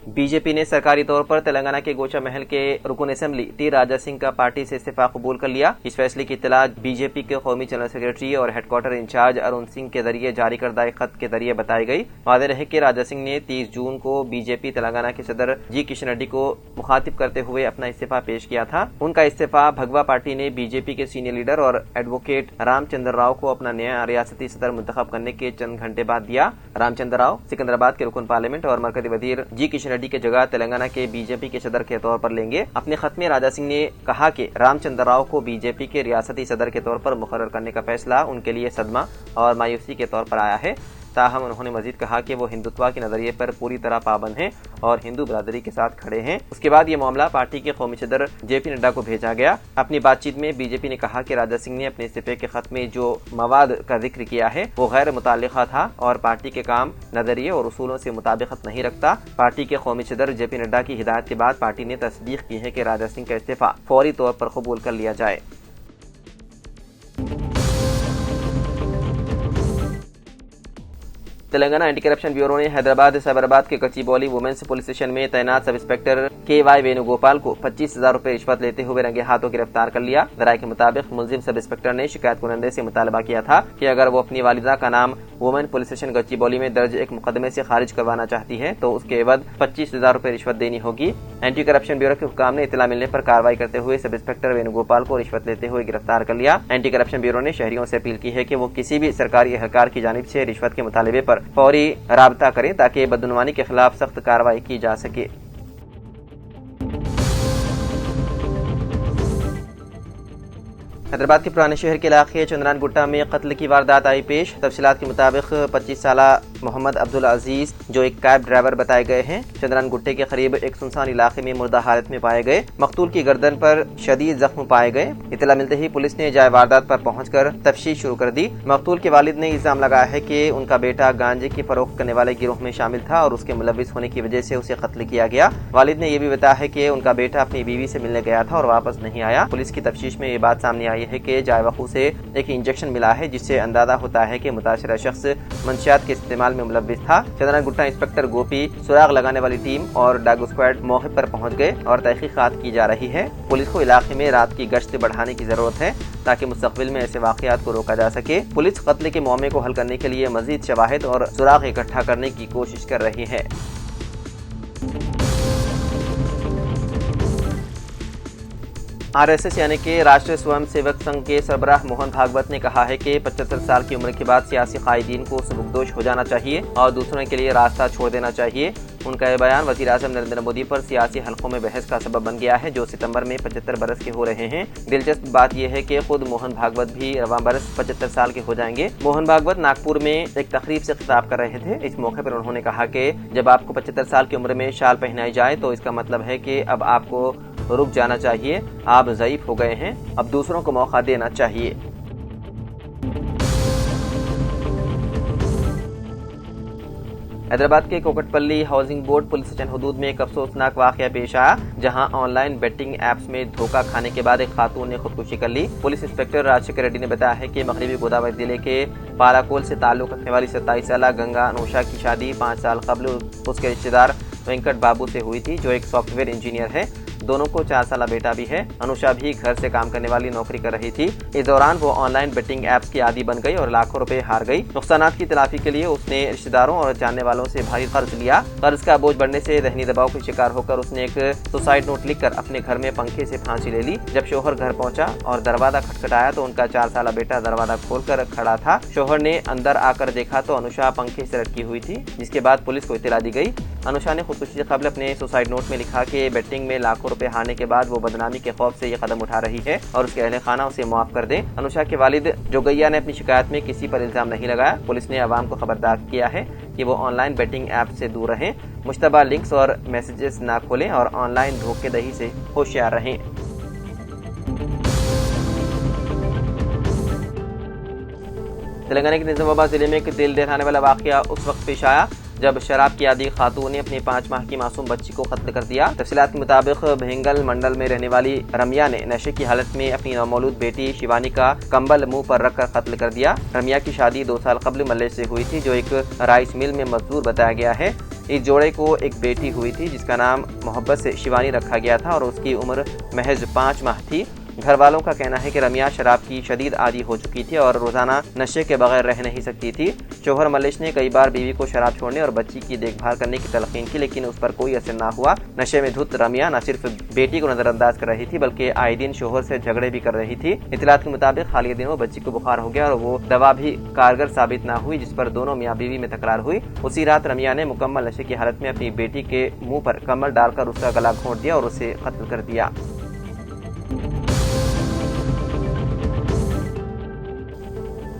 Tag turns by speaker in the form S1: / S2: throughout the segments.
S1: BJP ने सरकारी तौर पर तेलंगाना के गोचा महल के रुकन असेंबली टी राजा सिंह का पार्टी से इस्तीफा कबूल कर लिया। इस फैसले की इत्तला बीजेपी के कौमी जनरल सेक्रेटरी और हेडक्वार्टर इंचार्ज अरुण सिंह के जरिए जारी करदा एक खत के जरिए बताई गई। वादे रहे कि राजा सिंह ने 30 जून को बीजेपी तेलंगाना के सदर जी किशन रेड्डी को मुखातिब करते हुए अपना इस्तीफा पेश किया था। उनका इस्तीफा भगवा पार्टी ने बीजेपी के सीनियर लीडर और एडवोकेट रामचंद्र राव को अपना नया रियासती सदर मुंतखब करने के चंद घंटे बाद दिया। रामचंद्र राव सिकंदराबाद के रुकन पार्लियामेंट और मरकजी वजीर जी किशन रेड्डी की जगह तेलंगाना के बीजेपी के सदर के तौर पर लेंगे। अपने खत में राजा सिंह ने कहा कि रामचंद्र राव को बीजेपी के रियासती सदर के तौर पर मुकर्रर करने का फैसला उनके लिए सदमा और मायूसी के तौर पर आया है। ताहम उन्होंने मजीद कहा कि वो हिंदुत्व के नजरिए पर पूरी तरह पाबंद हैं और हिंदू बरादरी के साथ खड़े हैं। उसके बाद ये मामला पार्टी के कौमी सदर जेपी नड्डा को भेजा गया। अपनी बातचीत में बीजेपी ने कहा कि राजा सिंह ने अपने इस्तीफे के खत में जो मवाद का जिक्र किया है वो गैर मुताल्लिका था और पार्टी के काम, नजरिए और उसूलों से मुताबिकत नहीं रखता। पार्टी के कौमी सदर जेपी नड्डा की हिदायत के बाद पार्टी ने तस्दीक की है कि राजा सिंह का इस्तीफा फौरी तौर पर कबूल कर लिया जाए। तेलंगाना एंटी करप्शन ब्यूरो ने हैदराबाद साइबराबाद के कच्चीबौली वुमेन्स पुलिस स्टेशन में तैनात सब इंस्पेक्टर KY वेणुगोपाल को 25,000 रुपए रिश्वत लेते हुए रंगे हाथों गिरफ्तार कर लिया। जराये के मुताबिक मुलजिम सब इंस्पेक्टर ने शिकायत कुनंदे से मुतालबा किया था कि अगर वो अपनी वालिदा का नाम वुमेन पुलिस स्टेशन गच्चीबौली में दर्ज एक मुकदमे से खारिज करवाना चाहती है तो उसके एवज 25,000 रुपए रिश्वत देनी होगी। एंटी करप्शन ब्यूरो के हुक्काम ने इत्तला मिलने पर कार्रवाई करते हुए सब इंस्पेक्टर वेणुगोपाल को रिश्वत लेते हुए गिरफ्तार कर लिया। एंटी करप्शन ब्यूरो ने शहरियों से अपील की है कि वो किसी भी सरकारी एहलकार की जानिब से रिश्वत के मुतालबे पर फौरी राबता करें ताकि बदनुमानी के खिलाफ सख्त कार्रवाई की जा सके। हैदराबाद के पुराने शहर के इलाके चंद्रान गुट्टा में कत्ल की वारदात आई पेश। तफसीलात के मुताबिक 25 साला मोहम्मद अब्दुल अजीज जो एक कैब ड्राइवर बताए गए हैं, चंद्रान गुट्टे के करीब एक सुनसान इलाके में मुर्दा हालत में पाए गए। मकतूल की गर्दन पर शदीद जख्म पाए गए। इत्तला मिलते ही पुलिस ने जाए वारदात पर पहुंचकर तफ्तीश शुरू कर दी। मकतूल के वालिद ने इल्जाम लगाया है कि उनका बेटा गांजे की फरोख्त करने वाले गिरोह में शामिल था और उसके मुलविस होने की वजह से उसे कत्ल किया गया। वालिद ने यह भी बताया है कि उनका बेटा अपनी बीवी से मिलने गया था और वापस नहीं आया। पुलिस की तफ्तीश में ये बात सामने आई है कि जाए वकू से एक इंजेक्शन मिला है जिससे अंदाजा होता है कि मुताशरा शख्स मंशियात के इस्तेमाल में मुलविस था। चंद्रान गुट्टा इंस्पेक्टर गोपी, सुराग लगाने वाली टीम और डागो स्क्वाड मौके पर पहुंच गए और तहकीकात की जा रही है। पुलिस को इलाके में रात की गश्त बढ़ाने की जरूरत है ताकि मुस्तकबिल में ऐसे वाकयात को रोका जा सके। पुलिस कत्ल के मामले को हल करने के लिए मजीद शवाहिद और सुराग इकट्ठा करने की कोशिश कर रही है। RSS यानी कि राष्ट्रीय स्वयं सेवक संघ के सरबराह मोहन भागवत ने कहा है कि 75 साल की उम्र के बाद सियासी कायदीन को सबकदोश हो जाना चाहिए और दूसरों के लिए रास्ता छोड़ देना चाहिए। उनका यह बयान वज़ीर आज़म नरेंद्र मोदी पर सियासी हलकों में बहस का सबब बन गया है जो सितंबर में 75 बरस के हो रहे हैं। दिलचस्प बात यह है कि खुद मोहन भागवत भी रवां बरस 75 साल के हो जाएंगे। मोहन भागवत नागपुर में एक तकरीब से खिताब कर रहे थे। इस मौके पर उन्होंने कहा कि जब आपको 75 साल की उम्र में शाल पहनाई जाए तो इसका मतलब है कि अब आपको रुक जाना चाहिए, आप ज़ईफ हो गए हैं, अब दूसरों को मौका देना चाहिए। हैदराबाद के Kukatpally housing board police station हदूद में एक अफसोसनाक वाकया पेश आया जहां ऑनलाइन बेटिंग एप्स में धोखा खाने के बाद एक खातून ने खुदकुशी कर ली। पुलिस इंस्पेक्टर राजशेखर रेड्डी ने बताया है कि मगरबी गोदावरी जिले के पालाकोल से ताल्लुक रखने वाली 27 साल गंगा अनुषा की शादी 5 साल कबल उसके रिश्तेदार वेंकट बाबू से हुई थी जो एक सॉफ्टवेयर इंजीनियर है। दोनों को 4 साल बेटा भी है। अनुषा भी घर से काम करने वाली नौकरी कर रही थी। इस दौरान वो ऑनलाइन बेटिंग एप्स की आदी बन गई और लाखों रुपए हार गई। नुकसानात की तलाफी के लिए उसने रिश्तेदारों और जानने वालों से भारी कर्ज लिया। कर्ज का बोझ बढ़ने से ज़हनी दबाव का शिकार होकर उसने एक सुसाइड नोट लिखकर अपने घर में पंखे से फांसी ले ली। जब शोहर घर पहुंचा और दरवाजा खटखटाया तो उनका 4 साल बेटा दरवाजा खोलकर खड़ा था। शोहर ने अंदर आकर देखा तो अनुषा पंखे से लटकी हुई थी, जिसके बाद पुलिस को इत्तला दी गई। अनुषा ने खुदकुशी से कबल अपने सुसाइड नोट में लिखा कि बेटिंग में लाखों रुपए हारने के बाद वो बदनामी के खौफ से ये कदम उठा रही है और उसके अहले खाना उसे माफ कर दे। अनुषा के वालिद जोगैया ने अपनी शिकायत में किसी पर इल्जाम नहीं लगाया। पुलिस ने आवाम को खबरदार किया है कि वो ऑनलाइन बेटिंग ऐप से दूर रहें, मुश्तबा लिंक्स और मैसेजेस ना खोलें और ऑनलाइन धोखेधड़ी से होशियार रहें। तेलंगाना के निजामाबाद जिले में एक दिल दहलाने वाला वाकया उस वक्त पेश आया جب شراب کی عادی خاتون نے اپنی 5 ماہ کی معصوم بچی کو قتل کر دیا۔ تفصیلات کے مطابق بھینگل منڈل میں رہنے والی رمیا نے نشے کی حالت میں اپنی نومولود بیٹی شیوانی کا کمبل منہ پر رکھ کر قتل کر دیا۔ رمیا کی شادی 2 سال قبل ملیش سے ہوئی تھی، جو ایک رائس مل میں مزدور بتایا گیا ہے۔ اس جوڑے کو ایک بیٹی ہوئی تھی جس کا نام محبت سے شیوانی رکھا گیا تھا اور اس کی عمر محض 5 ماہ تھی۔ گھر والوں کا کہنا ہے کہ رمیا شراب کی شدید عادی ہو چکی تھی اور روزانہ نشے کے بغیر رہ نہیں سکتی تھی۔ شوہر ملیش نے کئی بار بیوی کو شراب چھوڑنے اور بچی کی دیکھ بھال کرنے کی تلقین کی، لیکن اس پر کوئی اثر نہ ہوا۔ نشے میں دھت رمیا نہ صرف بیٹی کو نظر انداز کر رہی تھی بلکہ آئے دن شوہر سے جھگڑے بھی کر رہی تھی۔ اطلاعات کے مطابق حالیہ دنوں بچی کو بخار ہو گیا اور وہ دوا بھی کارگر ثابت نہ ہوئی، جس پر دونوں میاں بیوی میں تکرار ہوئی۔ اسی رات رمیا نے مکمل نشے کی حالت میں اپنی بیٹی کے منہ پر کمبل ڈال کر اس کا گلا گھونٹ دیا اور اسے قتل کر دیا۔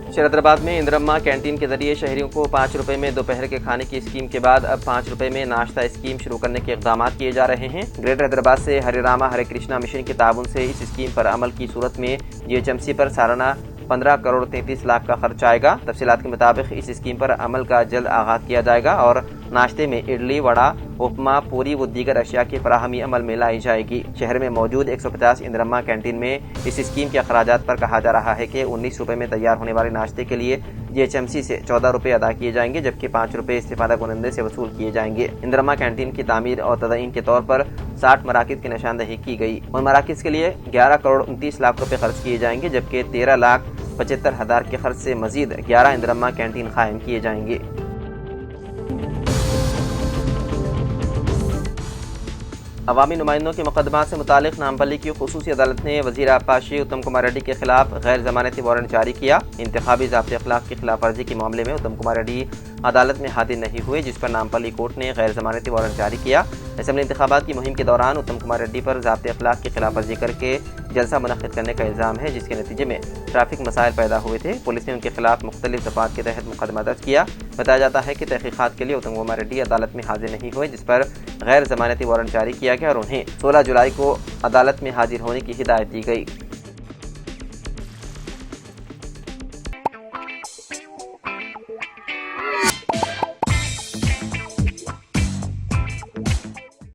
S1: شہر حیدرآباد میں اندرما کینٹین کے ذریعے شہریوں کو 5 روپے میں دوپہر کے کھانے کی اسکیم کے بعد اب 5 روپے میں ناشتہ اسکیم شروع کرنے کے اقدامات کیے جا رہے ہیں۔ گریٹر حیدرآباد سے ہری راما ہرے کرشنا مشن کے تعاون سے اس اسکیم پر عمل کی صورت میں GHMC پر سالانہ 15 کروڑ 33 لاکھ کا خرچ آئے گا۔ تفصیلات کے مطابق اس اسکیم پر عمل کا جلد آغاز کیا جائے گا اور ناشتے میں اڈلی، وڑا، اپما، پوری و دیگر اشیاء کی فراہمی عمل میں لائی جائے گی۔ شہر میں موجود 150 اندرما کینٹین میں اس اسکیم کے اخراجات پر کہا جا رہا ہے کہ 19 روپے میں تیار ہونے والے ناشتے کے لیے GHMC سے 14 روپے ادا کیے جائیں گے، جبکہ 5 روپے استفادہ کنندے سے وصول کیے جائیں گے۔ اندرما کینٹین کی تعمیر اور تدعین کے طور پر 60 مراکز کی نشاندہی کی گئی۔ ان مراکز کے لیے 11 کروڑ 29 لاکھ روپے خرچ کیے جائیں گے، جبکہ 13,75,000 کے خرچ سے مزید 11 اندرما کینٹین قائم کیے جائیں گے۔ عوامی نمائندوں کے مقدمات سے متعلق نامپلی کی خصوصی عدالت نے وزیر آبپاشی اتم کمار ریڈی کے خلاف غیر ضمانتی وارنٹ جاری کیا۔ انتخابی ضابطۂ اخلاق کی خلاف ورزی کے معاملے میں اتم کمار ریڈی عدالت میں حاضر نہیں ہوئے، جس پر نامپلی کورٹ نے غیر ضمانتی وارنٹ جاری کیا۔ اسمبلی انتخابات کی مہم کے دوران اتم کمار ریڈی پر ضابطۂ اخلاق کی خلاف ورزی کر کے جلسہ منعقد کرنے کا الزام ہے، جس کے نتیجے میں ٹریفک مسائل پیدا ہوئے تھے۔ پولیس نے ان کے خلاف مختلف دفعات کے تحت مقدمہ درج کیا۔ بتایا جاتا ہے کہ تحقیقات کے لیے اتم کمار ریڈی عدالت میں حاضر نہیں ہوئے، جس پر غیر ضمانتی وارنٹ جاری کیا گیا اور انہیں 16 جولائی کو عدالت میں حاضر ہونے کی ہدایت دی گئی۔